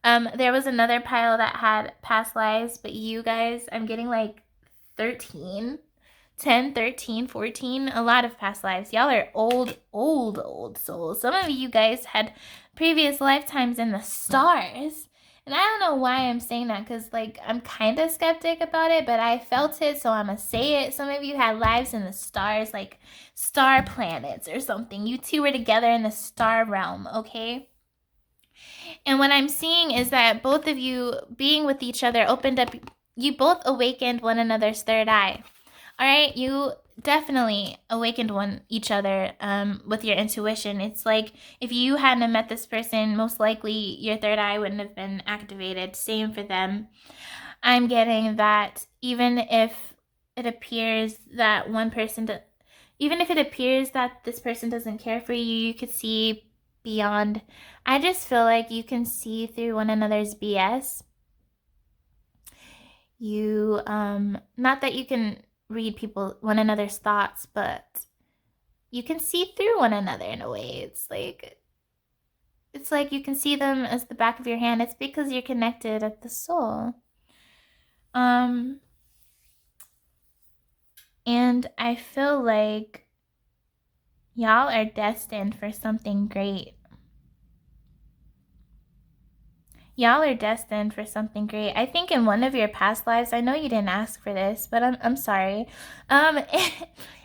There was another pile that had past lives, but you guys, I'm getting like 13, 10, 13, 14, a lot of past lives. Y'all are old souls. Some of you guys had previous lifetimes in the stars. And I don't know why I'm saying that, because like I'm kind of skeptic about it, but I felt it, so I'm gonna say it. Some of you had lives in the stars, like star planets or something. You two were together in the star realm, okay? And what I'm seeing is that both of you being with each other opened up, you both awakened one another's third eye. All right, you definitely awakened each other with your intuition. It's like if you hadn't met this person, most likely your third eye wouldn't have been activated. Same for them. I'm getting that even if it appears that even if it appears that this person doesn't care for you, you could see beyond. I just feel like you can see through one another's BS. You not that you can read one another's thoughts, but you can see through one another in a way. It's like you can see them as the back of your hand. It's because you're connected at the soul. And I feel like y'all are destined for something great. Y'all are destined for something great. I think in one of your past lives, I know you didn't ask for this, but I'm sorry. In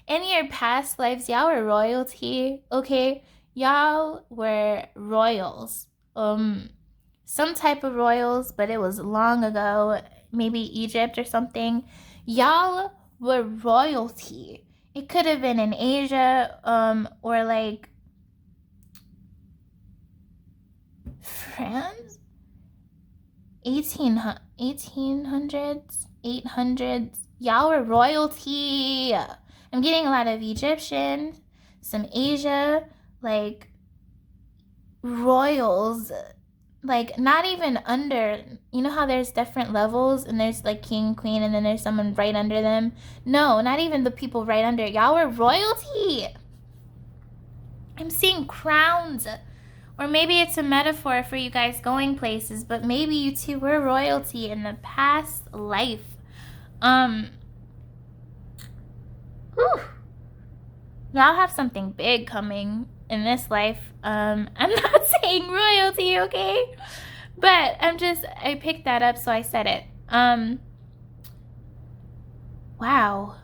your past lives, y'all were royalty, okay? Y'all were royals. Some type of royals, but it was long ago, maybe Egypt or something. Y'all were royalty. It could have been in Asia, or like France. 1800s, 800s, y'all were royalty. I'm getting a lot of Egyptian, some Asia, like royals, like not even under, you know how there's different levels and there's like king, queen, and then there's someone right under them? No, not even the people right under. Y'all were royalty. I'm seeing crowns. Or maybe it's a metaphor for you guys going places, but maybe you two were royalty in the past life. Y'all have something big coming in this life. I'm not saying royalty, okay? But I picked that up, so I said it. Wow.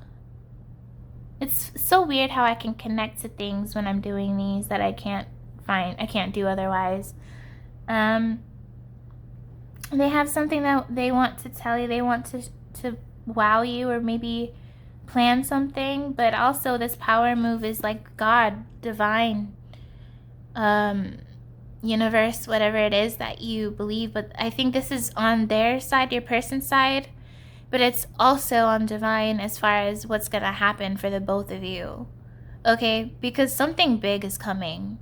It's so weird how I can connect to things when I'm doing these that I can't do otherwise. They have something that they want to tell you. They want to wow you, or maybe plan something. But also this power move is like God, divine, universe, whatever it is that you believe. But I think this is on their side, your person's side. But it's also on divine as far as what's gonna happen for the both of you. Okay? Because something big is coming.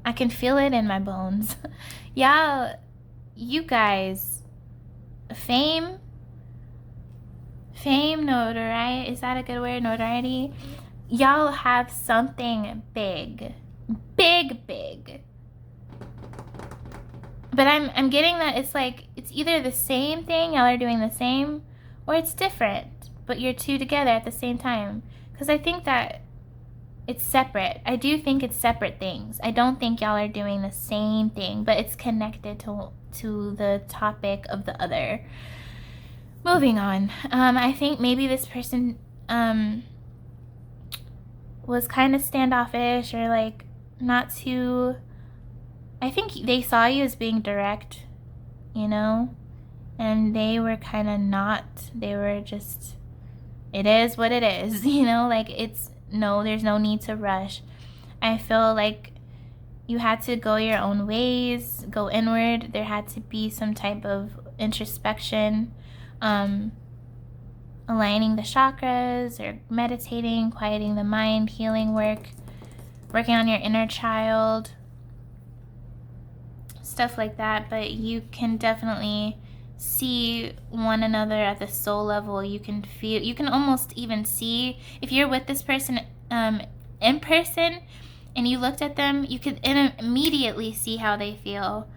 I can feel it in my bones. Yeah, you guys, fame, notoriety, is that a good word, notoriety? Y'all have something big. But I'm getting that it's like, it's either the same thing, y'all are doing the same, or it's different, but you're two together at the same time. Because I think that it's separate. I do think it's separate things. I don't think y'all are doing the same thing, but it's connected to the topic of the other. Moving on. I think maybe this person was kind of standoffish, or like not too. I think they saw you as being direct, you know, and they were kind of not. They were just, it is what it is, you know, like there's no need to rush. I feel like you had to go your own ways, go inward. There had to be some type of introspection, aligning the chakras, or meditating, quieting the mind, healing work, working on your inner child, stuff like that. But you can definitely see one another at the soul level. You can feel, you can almost even see, if you're with this person in person, and you looked at them, you could immediately see how they feel.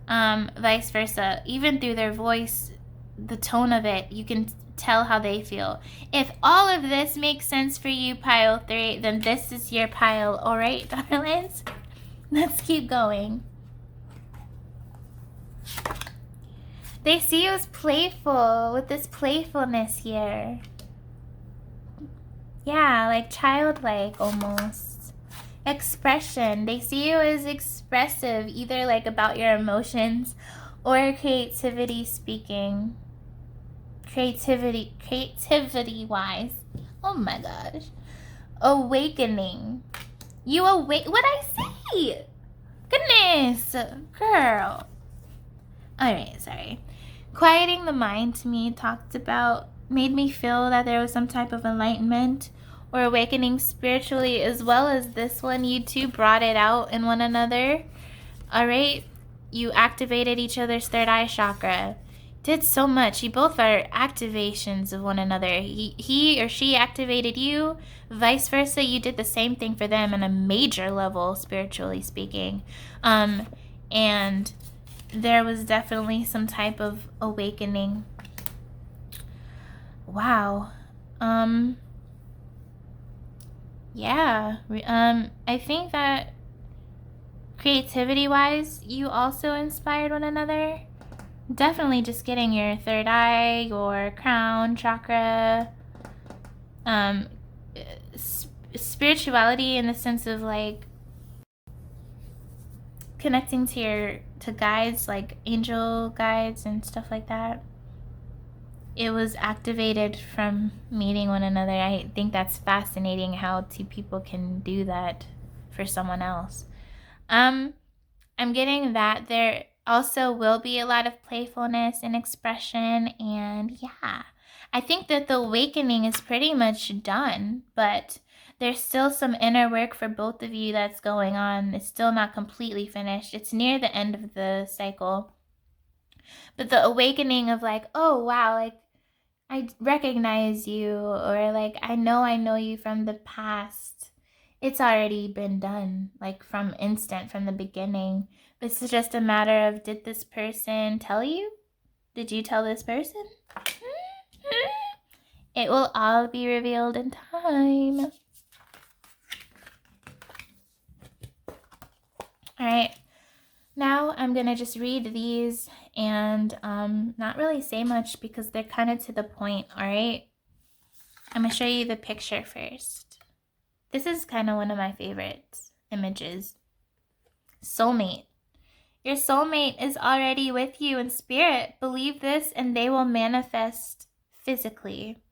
Vice versa. Even through their voice, the tone of it, you can tell how they feel. If all of this makes sense for you, pile 3, then this is your pile. All right, darlings? Let's keep going. They see you as playful, with this playfulness here. Yeah, like childlike almost. Expression. They see you as expressive, either like about your emotions or creativity speaking. Creativity wise. Oh my gosh. Awakening. You awake. What'd I say? Goodness, girl. Alright, sorry. Quieting the mind to me talked about, made me feel that there was some type of enlightenment or awakening spiritually, as well as this one. You two brought it out in one another. Alright? You activated each other's third eye chakra. Did so much. You both are activations of one another. He or she activated you. Vice versa, you did the same thing for them on a major level, spiritually speaking. And there was definitely some type of awakening. Wow. Yeah. I think that creativity-wise, you also inspired one another. Definitely just getting your third eye, your crown chakra, spirituality in the sense of like connecting to guides, like angel guides and stuff like that. It was activated from meeting one another. I think that's fascinating how two people can do that for someone else. I'm getting that there also will be a lot of playfulness and expression, and yeah, I think that the awakening is pretty much done, but there's still some inner work for both of you that's going on. It's still not completely finished. It's near the end of the cycle. But the awakening of like, oh wow, like I recognize you, or like I know you from the past. It's already been done, like from the beginning. This is just a matter of, did this person tell you? Did you tell this person? It will all be revealed in time. Alright, now I'm going to just read these and not really say much because they're kind of to the point, alright? I'm going to show you the picture first. This is kind of one of my favorite images. Soulmate. Your soulmate is already with you in spirit. Believe this and they will manifest physically.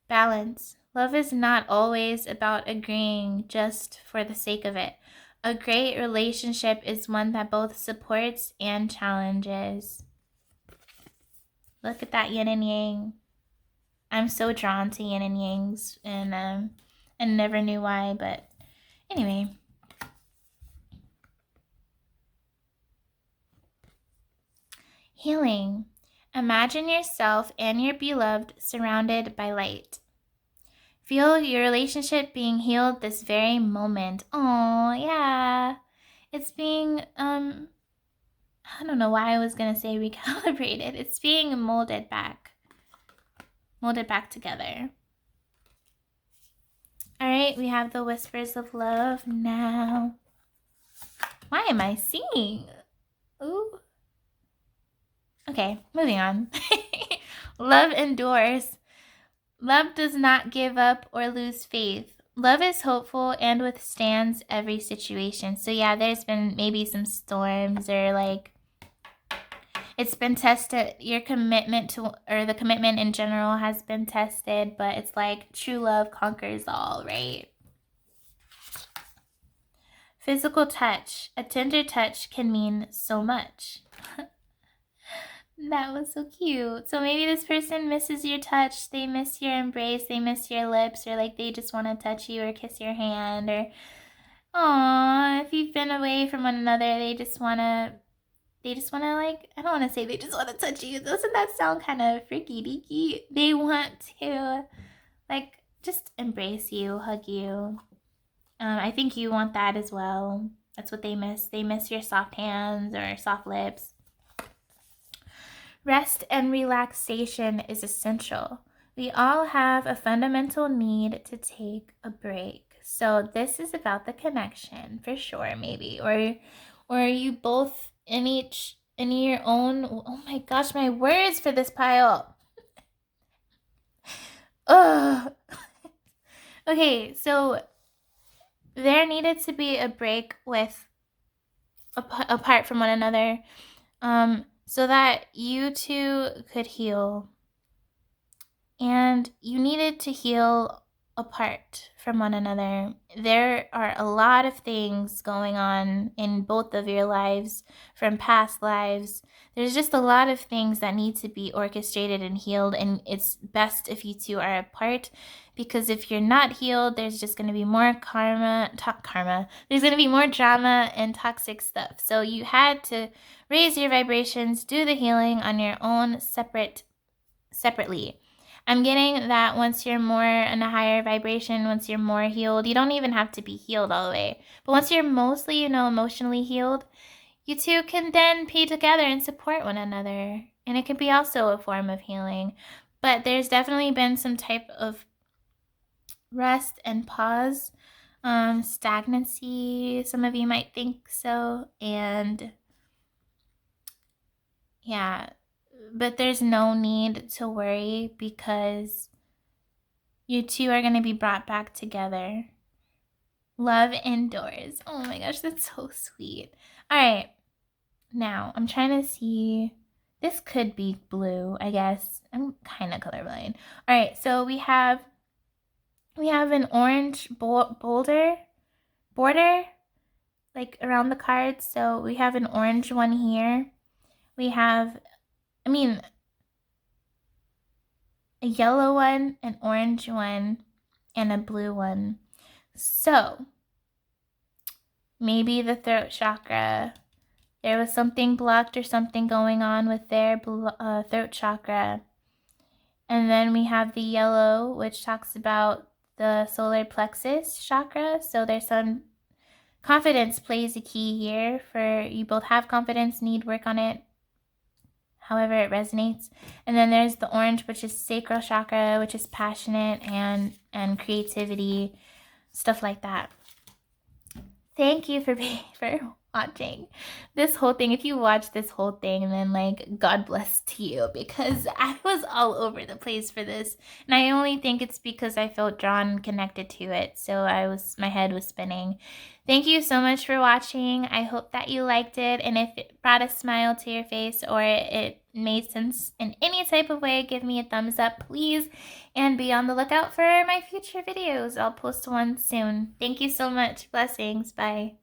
Balance. Love is not always about agreeing just for the sake of it. A great relationship is one that both supports and challenges. Look at that yin and yang. I'm so drawn to yin and yangs, and I never knew why, but anyway. Healing. Imagine yourself and your beloved surrounded by light. Feel your relationship being healed this very moment. Oh, yeah. It's being, I don't know why I was going to say recalibrated. It's being molded back together. All right, we have the whispers of love now. Why am I singing? Ooh. Okay, moving on. Love endures. Love does not give up or lose faith. Love is hopeful and withstands every situation. So yeah, there's been maybe some storms, or like it's been tested. Your commitment to, or the commitment in general has been tested, but it's like true love conquers all, right? Physical touch. A tender touch can mean so much. That was so cute. So maybe this person misses your touch. They miss your embrace. They miss your lips, or like they just want to touch you or kiss your hand, or if you've been away from one another, they just want to They just want to, like, I don't want to say they just want to touch you. Doesn't that sound kind of freaky deaky? They want to, like, just embrace you, hug you. I think you want that as well. That's what they miss. They miss your soft hands or soft lips. Rest and relaxation is essential. We all have a fundamental need to take a break. So this is about the connection for sure, maybe. Or you both in your own, oh my gosh, my words for this pile. Ugh. Okay, so there needed to be a break with apart from one another, so that you two could heal. And you needed to heal apart from one another. There are a lot of things going on in both of your lives from past lives. There's just a lot of things that need to be orchestrated and healed, and it's best if you two are apart, because if you're not healed, there's just going to be more karma. There's going to be more drama and toxic stuff. So you had to raise your vibrations, do the healing on your own separately. I'm getting that once you're more in a higher vibration, once you're more healed, you don't even have to be healed all the way. But once you're mostly, emotionally healed, you two can then be together and support one another. And it could be also a form of healing. But there's definitely been some type of rest and pause, stagnancy. Some of you might think so. And yeah, but there's no need to worry, because you two are going to be brought back together. Love indoors. Oh my gosh, that's so sweet. All right. Now, I'm trying to see. This could be blue, I guess. I'm kind of colorblind. All right, so we have an orange border, like around the cards. So we have an orange one here. We have, a yellow one, an orange one, and a blue one. So maybe the throat chakra, there was something blocked or something going on with their throat chakra. And then we have the yellow, which talks about the solar plexus chakra. So there's some confidence plays a key here. For you both have confidence, need work on it, however it resonates. And then there's the orange, which is sacral chakra, which is passionate and creativity, stuff like that. Thank you for watching this whole thing. If you watch this whole thing, then like, God bless to you, because I was all over the place for this, and I only think it's because I felt drawn, connected to it. So my head was spinning. Thank you so much for watching. I hope that you liked it, and if it brought a smile to your face or it made sense in any type of way, give me a thumbs up, please, and be on the lookout for my future videos. I'll post one soon. Thank you so much. Blessings. Bye.